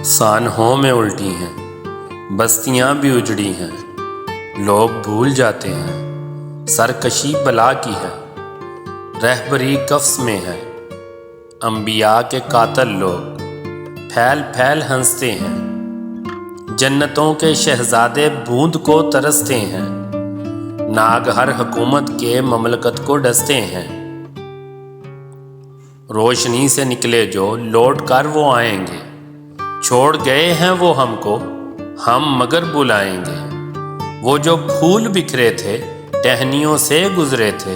سانحوں میں الٹی ہیں، بستیاں بھی اجڑی ہیں، لوگ بھول جاتے ہیں سرکشی بلا کی ہے، رہبری قفس میں ہے، انبیاء کے قاتل لوگ پھیل پھیل ہنستے ہیں، جنتوں کے شہزادے بوند کو ترستے ہیں، ناگ ہر حکومت کے مملکت کو ڈستے ہیں، روشنی سے نکلے جو لوٹ کر وہ آئیں گے، چھوڑ گئے ہیں وہ ہم کو، ہم مگر بلائیں گے، وہ جو پھول بکھرے تھے ٹہنیوں سے گزرے تھے،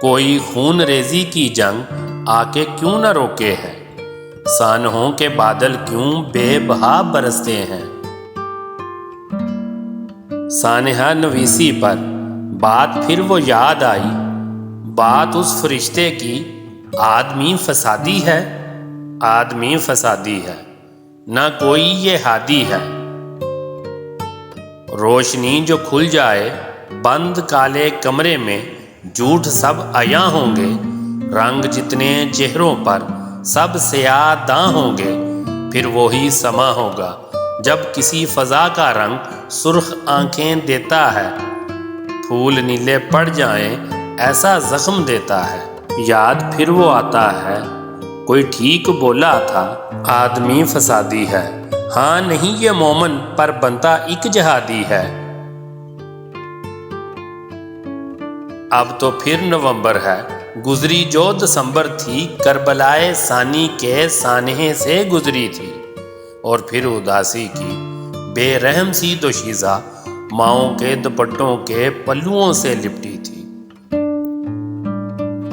کوئی خون ریزی کی جنگ آ کے کیوں نہ روکے ہے، سانحوں کے بادل کیوں بے بہا برستے ہیں۔ سانحہ نویسی پر بات پھر وہ یاد آئی، بات اس فرشتے کی، آدمی فسادی ہے، آدمی فسادی ہے، نہ کوئی یہ ہادی ہے۔ روشنی جو کھل جائے بند کالے کمرے میں، جھوٹ سب عیاں ہوں گے، رنگ جتنے چہروں پر سب سیاہ داں ہوں گے، پھر وہی سما ہوگا جب کسی فضا کا رنگ سرخ آنکھیں دیتا ہے، پھول نیلے پڑ جائیں ایسا زخم دیتا ہے۔ یاد پھر وہ آتا ہے، کوئی ٹھیک بولا تھا، آدمی فسادی ہے، ہاں نہیں یہ مومن پر بنتا ایک جہادی ہے۔ اب تو پھر نومبر ہے، گزری جو دسمبر تھی، کربلائے ثانی کے سانحے سے گزری تھی، اور پھر اداسی کی بے رحم سی دوشیزہ ماؤں کے دوپٹوں کے پلوؤں سے لپٹی تھی۔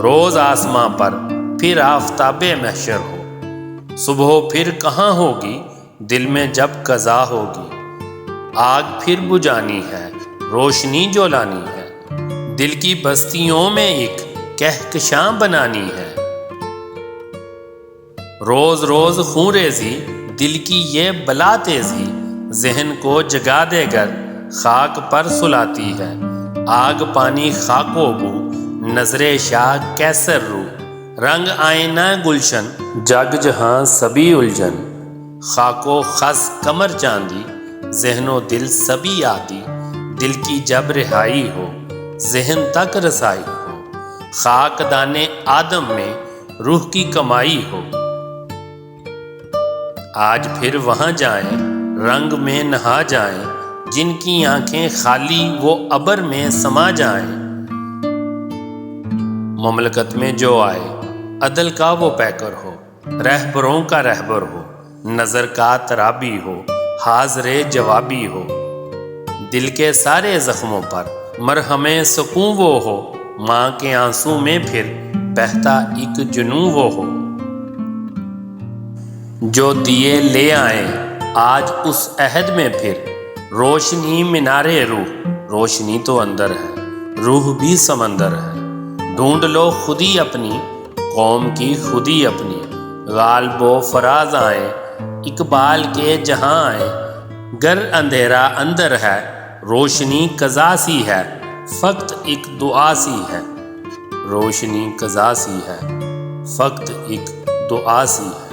روز آسماں پر پھر آفتاب محشر ہو، صبح پھر کہاں ہوگی دل میں جب قضا ہوگی، آگ پھر بجھانی ہے، روشنی جو لانی ہے، دل کی بستیوں میں ایک کہکشاں بنانی ہے۔ روز روز خون ریزی دل کی یہ بلا تیزی، ذہن کو جگا دے گر خاک پر سلاتی ہے، آگ پانی خاک و بو نظر شاہ کیسر رو، رنگ آئینہ گلشن جگ جہاں سبھی الجھن، خاک و خس کمر چاندی ذہن و دل سبھی آدی، دل کی جب رہائی ہو ذہن تک رسائی ہو، خاک دانے آدم میں روح کی کمائی ہو۔ آج پھر وہاں جائیں رنگ میں نہا جائیں، جن کی آنکھیں خالی وہ عبر میں سما جائیں، مملکت میں جو آئے عدل کا وہ پیکر ہو، رہبروں کا رہبر ہو، نظر کا ترابی ہو، حاضر جوابی ہو، دل کے سارے زخموں پر مرہم سکوں وہ ہو، ماں کے آنسوں میں پھر بہتا ایک جنوں وہ ہو۔ جو دیے لے آئیں آج اس عہد میں پھر، روشنی مینارے روح، روشنی تو اندر ہے، روح بھی سمندر ہے، ڈھونڈ لو خودی اپنی، قوم کی خودی اپنی، غالب و فراز آئیں اقبال کے جہاں آئیں، گر اندھیرا اندر ہے روشنی قضا سی ہے، فقط ایک دعا سی ہے، روشنی قضا سی ہے، فقط ایک دعا سی ہے۔